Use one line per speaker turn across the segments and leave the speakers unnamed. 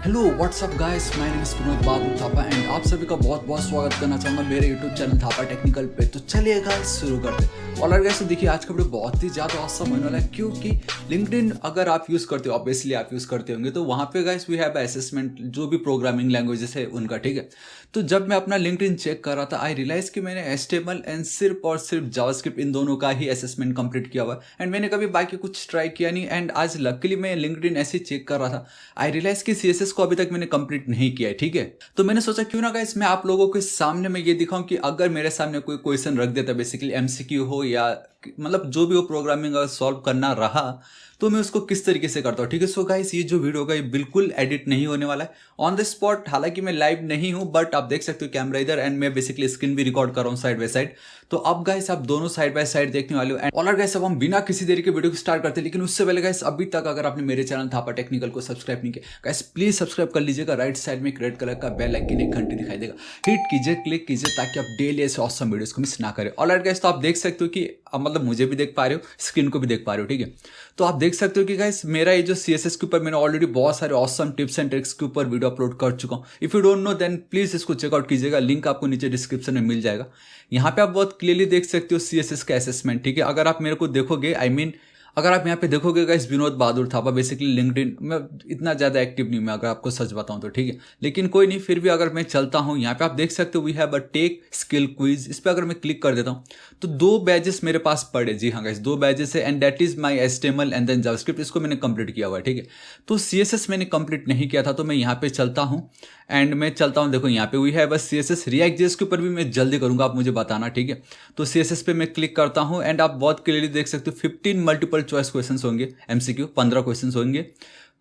Hello what's up guys, my name is Vinod Babu Thapa and आप सभी का बहुत बहुत स्वागत करना चाहूँगा मेरे यूट्यूब चैनल थापा टेक्निकल पे। तो चलिए गाइस शुरू करते हैं। और गाइस देखिए आज का वीडियो बहुत ही ज़्यादा ऑसम होने वाला है क्योंकि लिंक्डइन अगर आप यूज़ करते हो, ऑब्वियसली आप यूज़ करते होंगे, तो वहाँ पे गाइस वी हैव असेसमेंट जो भी प्रोग्रामिंग लैंग्वेजेस है उनका, ठीक है। तो जब मैं अपना लिंक्डइन चेक कर रहा था आई रियलाइज कि मैंने HTML एंड सिर्फ और सिर्फ जावास्क्रिप्ट इन दोनों का ही असेसमेंट कंप्लीट किया हुआ है एंड मैंने कभी बाकी कुछ ट्राई किया नहीं। एंड आज लकीली मैं लिंक्डइन ऐसे चेक कर रहा था, आई रियलाइज कि CSS को अभी तक मैंने कंप्लीट नहीं किया है, ठीक है। तो मैंने सोचा क्यों ना गाइस मैं आप लोगों के सामने मैं ये दिखाऊं कि अगर मेरे सामने कोई क्वेश्चन रख देता, बेसिकली MCQ हो या मतलब जो भी वो प्रोग्रामिंग अगर सॉल्व करना रहा तो मैं उसको किस तरीके से करता हूँ, ठीक है। सो गाइस ये जो वीडियो होगा ये बिल्कुल एडिट नहीं होने वाला है, ऑन द स्पॉट। हालांकि मैं लाइव नहीं हूँ बट आप देख सकते हो कैमरा इधर एंड मैं बेसिकली स्क्रीन भी रिकॉर्ड कर रहा हूँ साइड बाय साइड। तो अब गाइस आप दोनों साइड बाय साइड देखने वाले हो। एंड ऑलराइट गाइस अब हम बिना किसी देरी के वीडियो को स्टार्ट करते हैं, लेकिन उससे पहले गाइस अभी तक अगर आपने मेरे चैनल थापा टेक्निकल को सब्सक्राइब नहीं किया गाइस प्लीज सब्सक्राइब कर लीजिएगा। राइट साइड में एक रेड कलर का बेल आइकन एक घंटी दिखाई देगा, हिट कीजिए, क्लिक कीजिए ताकि आप डेली ऐसे ऑसम वीडियोस को मिस ना करें। ऑलराइट गाइस तो आप देख सकते हो कि अब मतलब मुझे भी देख पा रहे हो, स्क्रीन को भी देख पा रहे हो, ठीक है। तो आप देख सकते हो कि गाइस मेरा ये जो CSS के ऊपर मैंने ऑलरेडी बहुत सारे ऑसम टिप्स एंड ट्रिक्स के ऊपर वीडियो अपलोड कर चुका हूँ। If you don't know then please इसको चेकआउट कीजिएगा, लिंक आपको नीचे डिस्क्रिप्शन में मिल जाएगा। यहाँ पे आप बहुत क्लियरली देख सकते हो CSS का असेसमेंट, ठीक है। अगर आप मेरे को देखोगे अगर आप यहाँ पे देखोगे guys Vinod Bahadur Thapa, basically LinkedIn में इतना ज़्यादा एक्टिव नहीं मैं अगर आपको सच बताऊँ तो, ठीक है। लेकिन कोई नहीं, फिर भी अगर मैं चलता हूँ यहाँ पे आप देख सकते हो we have a tech skill quiz. इस पर अगर मैं क्लिक कर देता हूँ तो 2 बैजेस मेरे पास पड़े, जी हाँ गाइस 2 बैजेस है and that is my HTML and then JavaScript. इसको मैंने कंप्लीट किया हुआ है, ठीक है। तो CSS मैंने कंप्लीट नहीं किया था तो मैं यहाँ पे चलता हूँ एंड मैं चलता हूँ। देखो यहाँ पे वी हैव बस CSS रिएक्ट जेएस के ऊपर भी मैं जल्दी करूँगा, आप मुझे बताना, ठीक है। तो CSS पे मैं क्लिक करता हूँ एंड आप बहुत क्लियरली देख सकते हो 15 मल्टीपल चॉइस क्वेश्चन होंगे, MCQ 15 क्वेश्चन होंगे।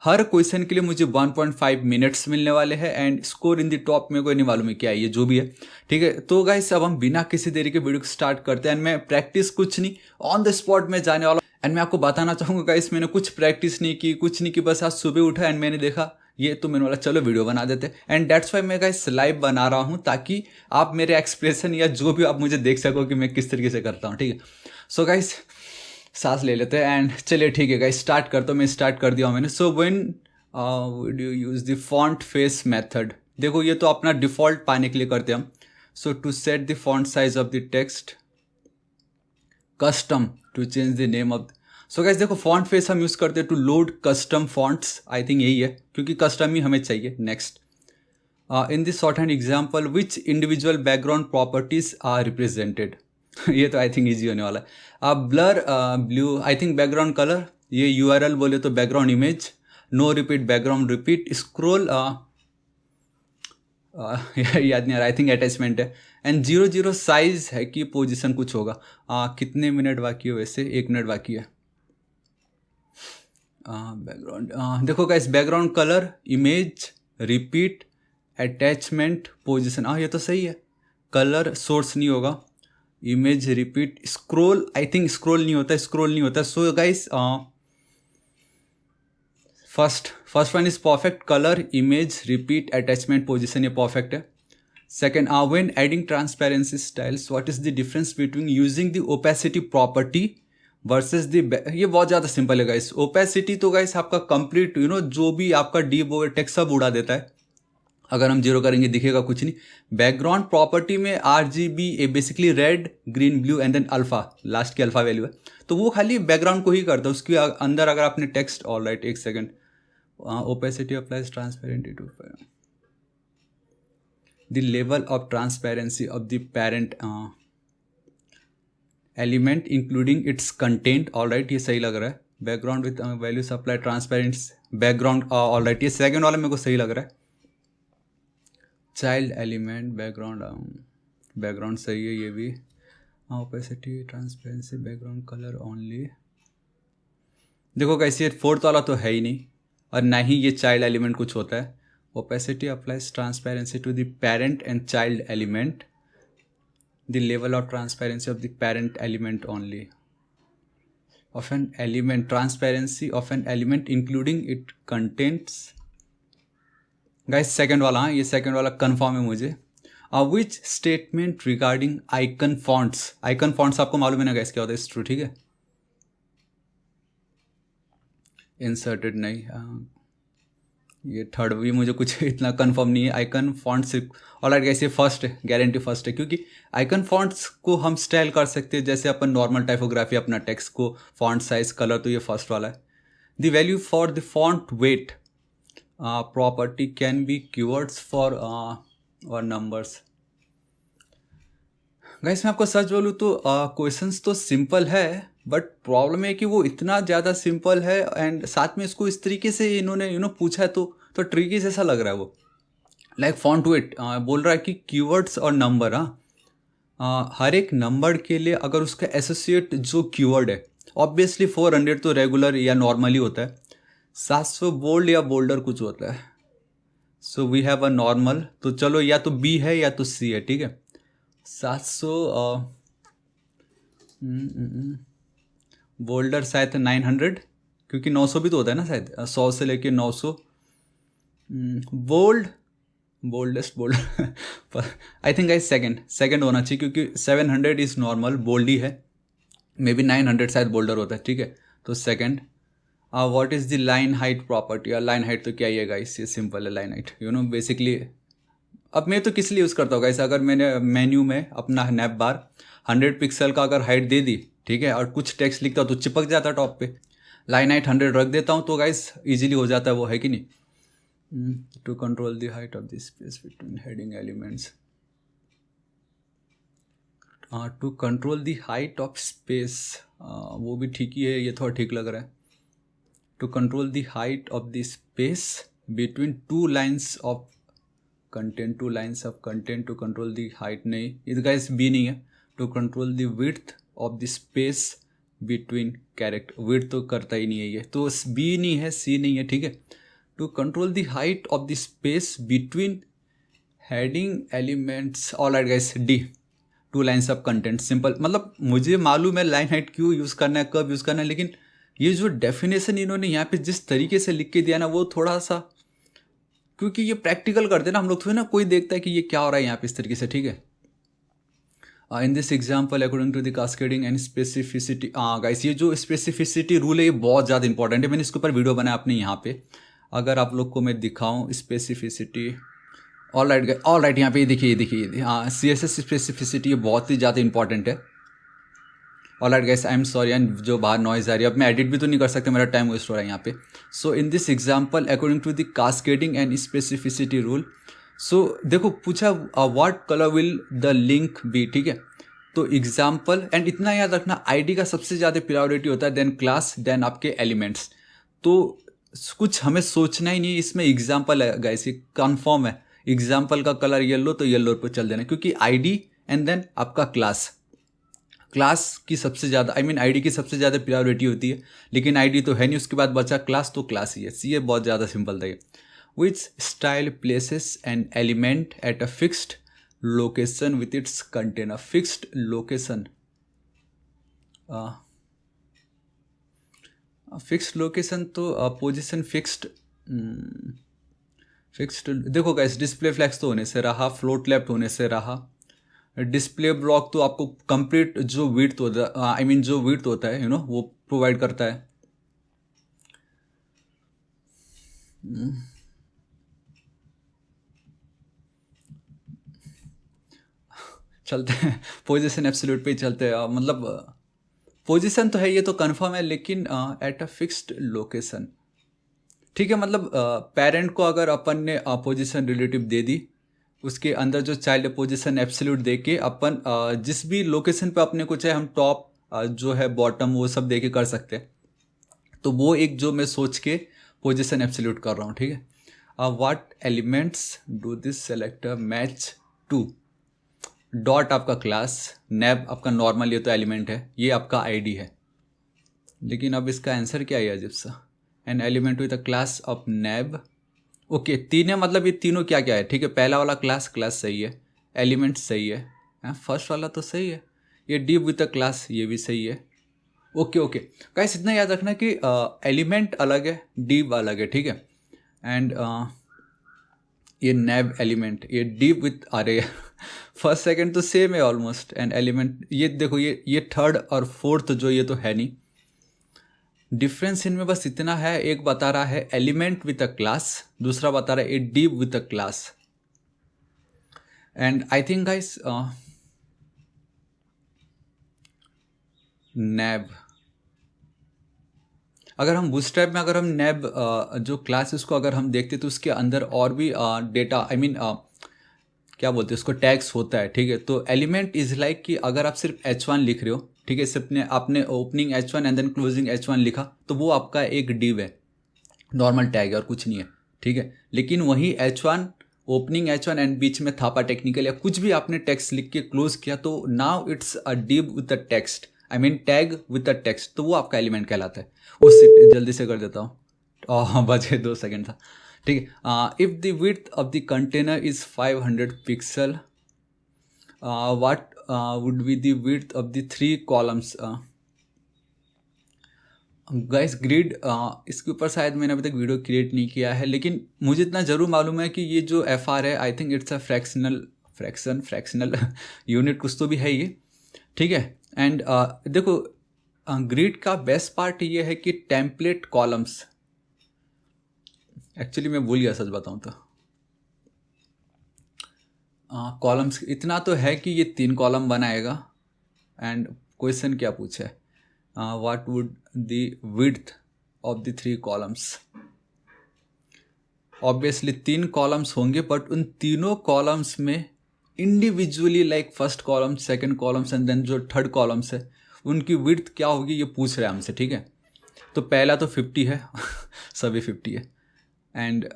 हर क्वेश्चन के लिए मुझे 1.5 मिनट्स मिलने वाले हैं and score in the top में कोई नहीं मालूम है क्या है ये, जो भी है, ठीक है। तो गाइस अब हम बिना किसी देरी के वीडियो को स्टार्ट करते हैं एंड मैं प्रैक्टिस कुछ नहीं ऑन द स्पॉट में जाने वाला एंड मैं आपको बताना चाहूँगा गाइस मैंने कुछ प्रैक्टिस नहीं की, कुछ नहीं की, बस आज सुबह उठा एंड मैंने देखा ये तो मैंने बोला चलो वीडियो बना देते एंड दैट्स वाई मैं गाइस लाइव बना रहा हूँ ताकि आप मेरे एक्सप्रेशन या जो भी आप मुझे देख सको कि मैं किस तरीके से करता हूँ, ठीक है। सो गाइस सांस ले लेते हैं एंड चलिए ठीक है गाइस स्टार्ट करता हूँ। मैं स्टार्ट कर दिया हूँ मैंने। So when would you use the font face method, देखो ये तो अपना डिफॉल्ट पाने के लिए करते हैं हम। So to set the font size of the text, custom to change the name of. So guys देखो फॉन्ट फेस हम यूज करते हैं to load custom fonts, I think यही है क्योंकि कस्टम ही हमें चाहिए। Next in this shorthand example which individual background properties are represented. ये तो आई थिंक ईजी होने वाला है। Blur blue I think background colour, ये URL बोले तो background image, no repeat background repeat, scroll याद नहीं आ रहा, आई थिंक अटैचमेंट है एंड 00 साइज है कि पोजीशन कुछ होगा। कितने मिनट बाकी है, वैसे 1 मिनट बाकी है। बैकग्राउंड देखो guys background colour, image, repeat, attachment, position, ये तो सही है। कलर सोर्स नहीं होगा, image, repeat, scroll, I think scroll नहीं होता। So guys first one is perfect, colour, image, repeat, attachment, position, ये परफेक्ट है। Second when adding transparency styles what is the difference between using the opacity property versus the, ये बहुत ज़्यादा simple है guys. Opacity तो guys आपका complete जो भी आपका डीप टेक्स्ट सब उड़ा देता है, अगर हम 0 करेंगे दिखेगा कुछ नहीं। बैकग्राउंड प्रॉपर्टी में RGB basically red, green, blue and then alpha, last की अल्फा वैल्यू है, तो वो खाली बैकग्राउंड को ही करता है। उसके अंदर अगर आपने टेक्स्ट, ऑल राइट एक second, opacity applies transparency to the level of transparency of the parent element including its content, all right ये सही लग रहा है। Background with value supply transparence background, all right ये सेकेंड वाला मेरे को सही लग रहा है। चाइल्ड एलिमेंट बैकग्राउंड सही है ये भी। Opacity transparency background colour only, देखो गाइस ये 4th वाला तो है ही नहीं और ना ही ये चाइल्ड एलिमेंट कुछ होता है। Opacity applies transparency to the parent and child element, the level of transparency of the parent element only of an element, transparency of an element including it contents. Guys second वाला, हाँ ये second वाला confirm है मुझे। Which statement regarding icon fonts, icon fonts आपको मालूम है ना गाइस क्या होता है, इट्स ट्रू, ठीक है। इंसर्टेड नहीं, ये थर्ड भी मुझे कुछ इतना कंफर्म नहीं है। आइकन फॉन्ट्स ऑलराइट गाइस, ये फर्स्ट है, गारंटी फर्स्ट है, क्योंकि आइकन फॉन्ट्स को हम स्टाइल कर सकते हैं जैसे अपन नॉर्मल टाइपोग्राफी अपना टेक्स्ट को, फॉन्ट साइज, कलर, तो ये फर्स्ट वाला है। The value for the font weight property can be keywords for और नंबर्स। गाइस मैं आपको सच बोलूँ तो क्वेश्चंस तो सिंपल है, बट प्रॉब्लम है कि वो इतना ज़्यादा सिंपल है एंड साथ में इसको इस तरीके से इन्होंने पूछा है तो ट्रिकी जैसा लग रहा है वो। लाइक फॉन्ट वेट बोल रहा है कि कीवर्ड्स और नंबर, हर एक नंबर के लिए अगर उसका एसोसिएट जो कीवर्ड है, ऑब्वियसली 400 तो रेगुलर या नॉर्मली होता है, 700 बोल्ड या बोल्डर कुछ होता है। So we have a normal, तो चलो या तो बी है या तो सी है, ठीक है। 700 बोल्डर शायद 900, क्योंकि 900 भी तो होता है ना शायद, 100 से लेके 900। Boldest bold I think guys second होना चाहिए, क्योंकि 700 इज नॉर्मल, बोल्ड ही है, मे बी 900 शायद बोल्डर होता है, ठीक है। तो second. What is the line height property? Line height तो क्या ही है गाइस, ये सिंपल है लाइन हाइट, बेसिकली। अब मैं तो किस लिए यूज़ करता हूँ गाइस, अगर मैंने मेन्यू में अपना नैप बार 100 पिक्सल का अगर हाइट दे दी, ठीक है, और कुछ टेक्स्ट लिखता हूँ तो चिपक जाता है टॉप पे, लाइन हाइट 100 रख देता हूँ तो गाइस इजीली हो जाता है वो, है कि नहीं। To control the height of the space between heading elements, to control the height of space, वो भी ठीक ही है, ये थोड़ा ठीक लग रहा है। To control the height of the space between two lines of content, two lines of content, to control the height, नहीं ये गाइस बी नहीं है। To control the width of the space between character, width तो करता ही नहीं है ये, तो बी नहीं है, सी नहीं है, ठीक है। To control the height of the space between heading elements, all right guys D, two lines of content, simple. मतलब मुझे मालूम है लाइन हाइट क्यों यूज़ करना है, कब यूज़ करना है, लेकिन ये जो डेफिनेशन इन्होंने यहाँ पे जिस तरीके से लिख के दिया ना, वो थोड़ा सा, क्योंकि ये प्रैक्टिकल करते हैं ना हम लोग, तो ना कोई देखता है कि ये क्या हो रहा है यहाँ पे इस तरीके से, ठीक है। In this example according to the cascading and specificity, guys ये जो स्पेसिफिसिटी रूल है ये बहुत ज़्यादा इंपॉर्टेंट है, मैंने इसके ऊपर वीडियो बनाया अपने यहाँ पे, अगर आप लोग को मैं दिखाऊँ स्पेसिफिसिटी, ऑल राइट यहाँ पे देखिए हाँ, CSS स्पेसिफिसिटी ये बहुत ही ज़्यादा इंपॉर्टेंट है। All right guys, I am sorry, and जो बाहर नॉइज़ आ रही है, अब मैं एडिट भी तो नहीं कर सकता, मेरा टाइम वेस्ट हो रहा है यहाँ पे। So in this example according to the cascading and specificity rule, so देखो पूछा what colour will the link be, ठीक है। तो एग्जाम्पल, एंड इतना याद रखना आईडी का सबसे ज़्यादा प्रायोरिटी होता है, देन क्लास, देन आपके एलिमेंट्स। तो कुछ हमें सोचना ही नहीं, इसमें एग्जाम्पल है गाइस, ये कन्फर्म है, एग्जाम्पल का कलर येलो तो येलो पर चल देना, क्योंकि आईडी एंड देन आपका क्लास की सबसे ज़्यादा, आईडी की सबसे ज़्यादा प्रायोरिटी होती है, लेकिन आईडी तो है नहीं, उसके बाद बचा क्लास, तो क्लास ही है। ये बहुत ज़्यादा सिंपल था ये। विच style places an element at a fixed location with its container, fixed location, fixed location तो पोजिशन फिक्स्ड, देखो गाइस डिस्प्ले फ्लैक्स तो होने से रहा, फ्लोट लेफ्ट होने से रहा, डिस्प्ले ब्लॉक तो आपको कंप्लीट जो विड्थ होता है, जो विड्थ होता है वो प्रोवाइड करता है। चलते हैं पोजीशन एब्सोल्यूट पे ही चलते हैं, मतलब पोजीशन तो है, ये तो कंफर्म है, लेकिन एट अ फिक्स्ड लोकेशन, ठीक है। मतलब पेरेंट को अगर अपन ने पोजीशन रिलेटिव दे दी, उसके अंदर जो चाइल्ड पोजीशन एब्सोल्यूट दे के अपन जिस भी लोकेशन पे अपने को चाहे हम टॉप जो है बॉटम वो सब दे के कर सकते हैं, तो वो एक जो मैं सोच के पोजीशन एब्सोल्यूट कर रहा हूँ, ठीक है। What elements do this selector match to, dot आपका क्लास, नैब आपका नॉर्मल, ये तो एलिमेंट है, ये आपका आईडी है, लेकिन अब इसका आंसर क्या है अजीब सा, an element with a class of nav, okay तीन है, मतलब ये तीनों क्या क्या है, ठीक है। पहला वाला क्लास सही है, एलिमेंट सही है, फर्स्ट वाला तो सही है, ये डिव विद अ क्लास ये भी सही है, ओके गाइस इतना याद रखना कि एलिमेंट अलग है, डिव अलग है, ठीक है। एंड ये नैब एलिमेंट, ये डिव विथ अरे फर्स्ट सेकंड तो सेम है ऑलमोस्ट, एंड एलिमेंट ये देखो, ये थर्ड और फोर्थ जो ये तो है नहीं, डिफरेंस इनमें बस इतना है, एक बता रहा है एलिमेंट विद अ क्लास, दूसरा बता रहा है a div with a class. And I think guys nav, अगर हम बूटस्ट्रैप में अगर हम नैब जो क्लास उसको अगर हम देखते तो उसके अंदर और भी डेटा आई मीन क्या बोलते हैं उसको, टैग्स होता है, ठीक है। तो एलिमेंट इज लाइक कि अगर आप सिर्फ H1 लिख रहे हो, ठीक है, सिर्फ आपने opening H1 and then closing H1 लिखा तो वो आपका एक डिव है, नॉर्मल टैग है और कुछ नहीं है, ठीक है। लेकिन वही H1 ओपनिंग H1 एंड बीच में थापा टेक्निकल या कुछ भी आपने टेक्स्ट लिख के क्लोज किया तो now it's a div with the text, I mean tag with the text, तो वो आपका एलिमेंट कहलाता है। उससे जल्दी से कर देता हूँ, बचे 2 सेकेंड था, ठीक है। If the width of the container is 500 pixel, what would be the width of the 3 columns. Guys grid इसके ऊपर शायद मैंने अभी तक वीडियो क्रिएट नहीं किया है, लेकिन मुझे इतना ज़रूर मालूम है कि ये जो FR है I think it's a fractional unit कुछ तो भी है ये, ठीक है। एंड देखो ग्रिड का बेस्ट पार्ट ये है कि टेम्पलेट कॉलम्स, एक्चुअली मैं भूल गया सच बताऊँ तो, कॉलम्स इतना तो है कि ये 3 कॉलम बनाएगा। एंड क्वेश्चन क्या पूछा है, what would the width of the 3 columns. Obviously 3 columns होंगे बट उन तीनों कॉलम्स में individually like first column, second columns and then जो थर्ड कॉलम्स है उनकी विड्थ क्या होगी ये पूछ रहे हैं हमसे, ठीक है। तो पहला तो 50 है सभी 50 है। And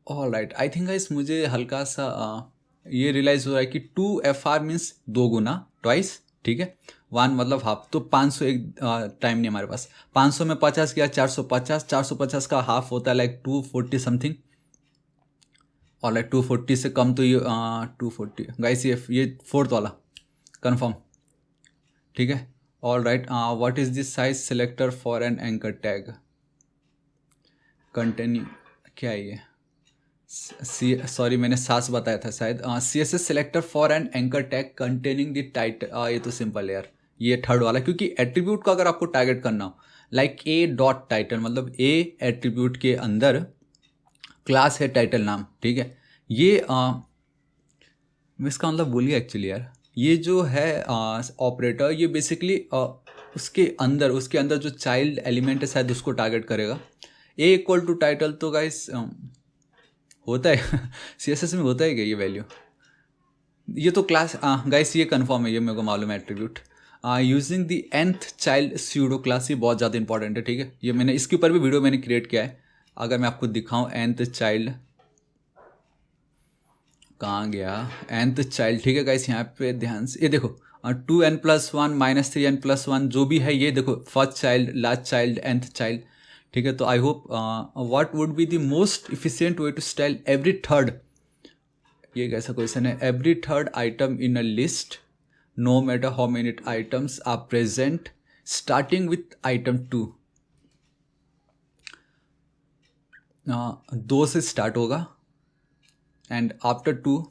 all right, I think guys मुझे हल्का सा ये रियलाइज़ हो रहा है कि 2FR मीन्स 2 गुना, ट्वाइस, ठीक है। 1 मतलब हाफ, तो 500 एक टाइम नहीं हमारे पास, 500 में 50 किया 450, 450 का हाफ होता है लाइक 240 समथिंग, और लाइक 240 से कम तो ये 240 गाइस, ये 4th वाला कन्फर्म, ठीक है। All right, what is this size selector for an anchor tag containing, क्या है ये, सॉरी मैंने सास बताया था शायद, CSS selector for an anchor tag containing the title, ये तो सिंपल है यार, ये थर्ड वाला, क्योंकि एट्रीब्यूट को अगर आपको टारगेट करना हो लाइक A डॉट टाइटल, मतलब A एट्रीब्यूट के अंदर क्लास है टाइटल नाम, ठीक है। ये मैं इसका मतलब भूल गया एक्चुअली यार, ये जो है ऑपरेटर ये बेसिकली उसके अंदर जो चाइल्ड एलिमेंट है शायद उसको टारगेट करेगा। A इक्वल टू टाइटल, तो गाइस होता है CSS में होता है क्या ये वैल्यू, ये तो क्लास गाइस ये कंफर्म है, ये मेरे को मालूम है attribute. Using the nth child pseudo class, ये बहुत ज़्यादा इंपॉर्टेंट है, ठीक है। ये मैंने इसके ऊपर भी वीडियो मैंने क्रिएट किया है, अगर मैं आपको दिखाऊं nth चाइल्ड कहाँ गया, nth चाइल्ड, ठीक है गाइस, यहाँ पे ध्यान से ये देखो 2n+1 -3n+1 जो भी है, ये देखो first child, last child, nth child, ठीक है। तो I hope what would be the most efficient way to style every third, ये कैसा क्वेश्चन है, every third item in a list no matter how many items are present starting with item 2, 2 से start होगा and after 2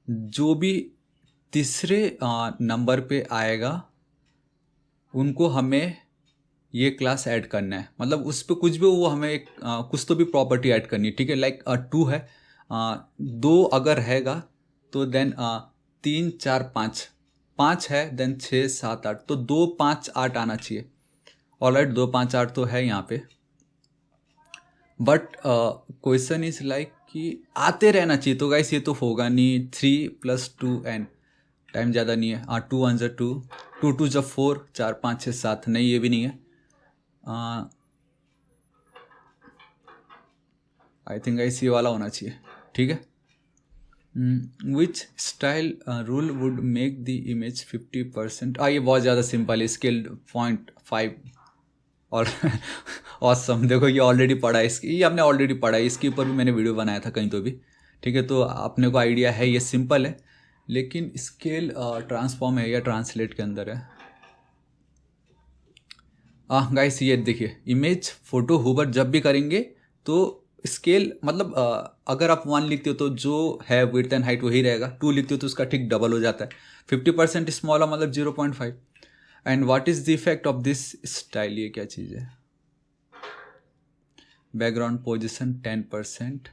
जो भी तीसरे number पे आएगा उनको हमें ये क्लास ऐड करना है, मतलब उस पर कुछ भी वो हमें कुछ तो भी प्रॉपर्टी ऐड करनी है, ठीक है। लाइक 2 है, 2 अगर हैगा तो देन 3 4 5, 5 है देन 6 7 8, तो 2 5 8 आना चाहिए। ऑलराइट, 2 5 8 तो है यहाँ पे, बट क्वेश्चन इज लाइक कि आते रहना चाहिए, तो गाइस ये तो होगा नहीं, 3 + 2n, टाइम ज़्यादा नहीं है, 2 1 × 2, 2 2 × 4, 4 5 6 7, नहीं ये भी नहीं है। आई थिंक गाइस ये वाला होना चाहिए, ठीक है। विच style rule would make the image 50%, ये बहुत ज़्यादा सिंपल है, स्केल्ड 0.5 और ऑसम, देखो ये ऑलरेडी पढ़ा है, ये हमने ऑलरेडी पढ़ा है, इसके ऊपर भी मैंने वीडियो बनाया था कहीं तो भी, ठीक है। तो अपने को आइडिया है, ये सिंपल है, लेकिन स्केल ट्रांसफॉर्म है या ट्रांसलेट के अंदर है। गाइस ये देखिए, इमेज फोटो हुबर जब भी करेंगे तो स्केल, मतलब अगर आप 1 लिखते हो तो जो है विड्थ एंड हाइट वही रहेगा, 2 लिखते हो तो उसका ठीक डबल हो जाता है, 50% स्मॉल मतलब 0.5, and what is the effect of this style, ये क्या चीज़ है? Background position 10%।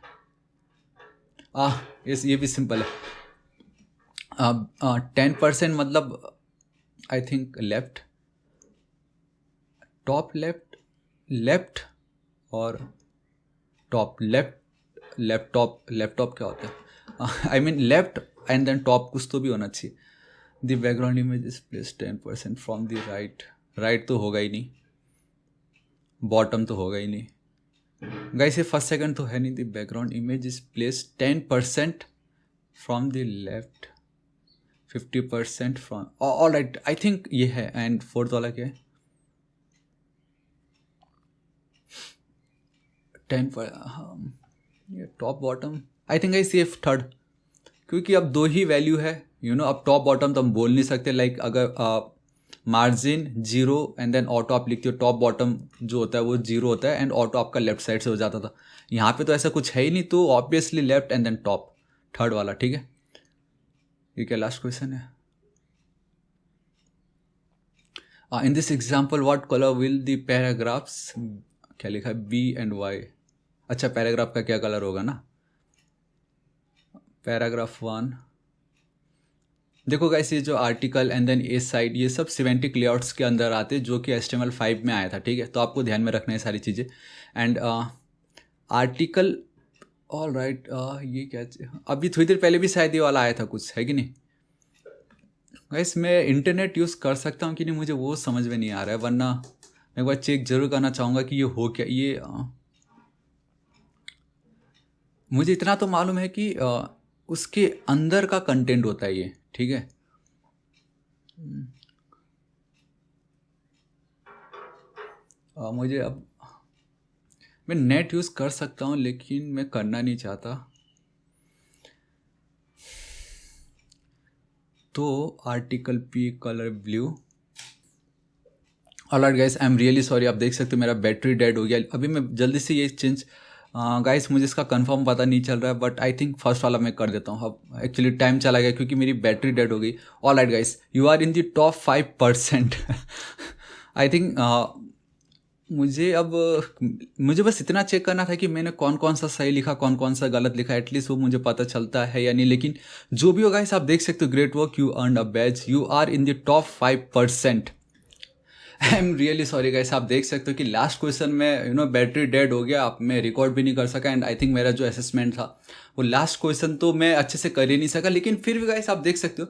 ये भी सिंपल है। 10% मतलब I think left, top left, left और टॉप लेफ्ट, लैपटॉप क्या होता है? I mean left and then top कुछ तो भी होना चाहिए। The background image is place 10% from the right. Right तो होगा ही नहीं, बॉटम तो होगा ही नहीं गाइस, ये फर्स्ट सेकंड तो है नहीं। The background image is place 10% from the left, 50% from, all right, I think ये है। एंड फोर्थ वाला क्या है? 10 पर ये टॉप बॉटम, आई थिंक गाइस ये थर्ड, क्योंकि अब दो ही वैल्यू है अब टॉप बॉटम तो हम बोल नहीं सकते। लाइक अगर मार्जिन 0 एंड देन ऑटो आप लिखते हो, टॉप बॉटम जो होता है वो 0 होता है एंड ऑटो आपका लेफ्ट साइड से हो जाता था। यहाँ पे तो ऐसा कुछ है ही नहीं, तो obviously left and then top, third वाला। ठीक है, ये क्या लास्ट क्वेश्चन है? In this example what colour will the paragraphs, क्या लिखा है? B and Y. अच्छा, पैराग्राफ का क्या कलर होगा ना? पैराग्राफ 1, देखो गाइस, ये जो article and then aside, ये सब सिमेंटिक लेआउट्स के अंदर आते जो कि HTML5 में आया था। ठीक है, तो आपको ध्यान में रखना है सारी चीज़ें। एंड आर्टिकल, ऑल राइट, ये क्या, अभी थोड़ी देर पहले भी शायद ये वाला आया था कुछ, है कि नहीं गाइस? मैं इंटरनेट यूज़ कर सकता हूँ कि नहीं, मुझे वो समझ में नहीं आ रहा है, वरना मैं एक बार चेक जरूर करना चाहूँगा कि ये हो क्या। ये मुझे इतना तो मालूम है कि उसके अंदर का कंटेंट होता है ये। ठीक है, मुझे अब, मैं नेट यूज़ कर सकता हूँ लेकिन मैं करना नहीं चाहता। तो article P colour blue. Alright guys, I am really sorry, आप देख सकते हो मेरा बैटरी डेड हो गया। अभी मैं जल्दी से ये चेंज, गाइस मुझे इसका कंफर्म पता नहीं चल रहा है, बट आई थिंक फर्स्ट वाला मैं कर देता हूँ। अब एक्चुअली टाइम चला गया क्योंकि मेरी बैटरी डेड हो गई। All right guys, you are in the top 5%। I think मुझे बस इतना चेक करना था कि मैंने कौन कौन सा सही लिखा, कौन कौन सा गलत लिखा, एटलीस्ट वो मुझे पता चलता है या नहीं। लेकिन जो भी हो गाइस, आप देख सकते हो, great work, you earn a badge, you are in the top 5%। I am really sorry guys, आप देख सकते हो कि लास्ट क्वेश्चन में बैटरी डेड हो गया, आप मैं रिकॉर्ड भी नहीं कर सका। एंड आई थिंक मेरा जो असेसमेंट था वो लास्ट क्वेश्चन तो मैं अच्छे से कर ही नहीं सका। लेकिन फिर भी गाइस आप देख सकते हो,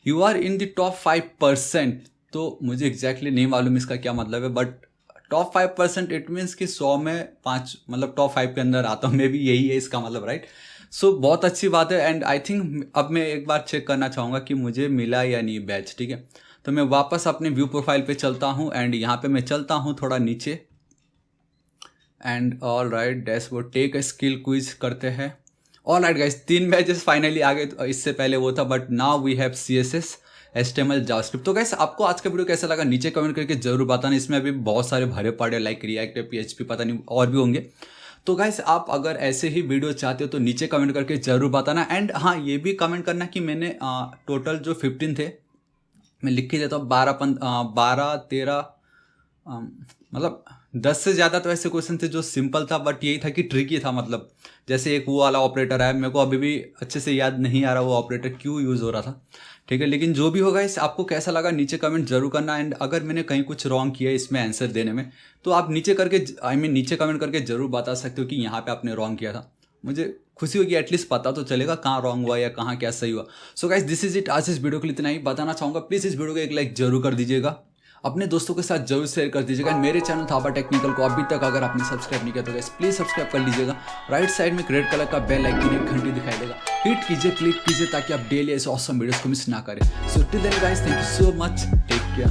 you are in the top 5%। तो मुझे एग्जैक्टली नहीं मालूम इसका क्या मतलब है, बट टॉप 5% इट मीन्स कि 100 में 5, मतलब टॉप 5 के अंदर आता हूँ, मे भी यही है इसका मतलब, राइट? सो बहुत अच्छी बात है। एंड आई थिंक अब मैं एक बार चेक करना चाहूँगा कि मुझे मिला या नहीं बैच। ठीक है, तो मैं वापस अपने व्यू प्रोफाइल पे चलता हूँ एंड यहाँ पे मैं चलता हूँ थोड़ा नीचे। And all right, dashboard, tech skill quiz करते हैं। All right guys, 3 batches finally आ गए। इससे पहले वो था, but now we have CSS, HTML, JavaScript. तो गाइस आपको आज का वीडियो कैसा लगा नीचे कमेंट करके जरूर बताना। इसमें अभी बहुत सारे भरे पड़े, लाइक रिएक्ट, PHP, पता नहीं और भी होंगे। तो गाइस आप अगर ऐसे ही वीडियो चाहते हो तो नीचे कमेंट करके जरूर बताना। एंड हाँ, ये भी कमेंट करना कि मैंने टोटल जो 15 थे, मैं लिख के देता हूँ, 12, 13, मतलब 10 से ज़्यादा तो ऐसे क्वेश्चन थे जो सिंपल था, बट यही था कि ट्रिकी था। मतलब जैसे एक वो वाला ऑपरेटर है, मेरे को अभी भी अच्छे से याद नहीं आ रहा वो ऑपरेटर क्यों यूज़ हो रहा था। ठीक है, लेकिन जो भी होगा, इस आपको कैसा लगा नीचे कमेंट जरूर करना। एंड अगर मैंने कहीं कुछ रॉन्ग किया इसमें आंसर देने में, तो आप नीचे करके नीचे कमेंट करके जरूर बता सकते हो कि यहाँ पे आपने रॉन्ग किया था। मुझे खुशी होगी, एटलीस्ट पता तो चलेगा कहाँ रॉन्ग हुआ या कहाँ क्या सही हुआ। So guys, this is it. आज इस वीडियो के लिए इतना ही बताना चाहूँगा। प्लीज़ इस वीडियो को एक लाइक जरूर कर दीजिएगा, अपने दोस्तों के साथ जरूर शेयर कर दीजिएगा। मेरे चैनल थापा टेक्निकल को अभी तक अगर आपने सब्सक्राइब नहीं किया तो गाइस प्लीज़ सब्सक्राइब कर लीजिएगा। राइट साइड में रेड कलर का बेल आइकन, एक घंटी दिखाई देगा, हिट कीजिए, क्लिक कीजिए, ताकि आप डेली ऐसे ऑसम वीडियोस को मिस ना करें। So till then guys, thank you so much, take care.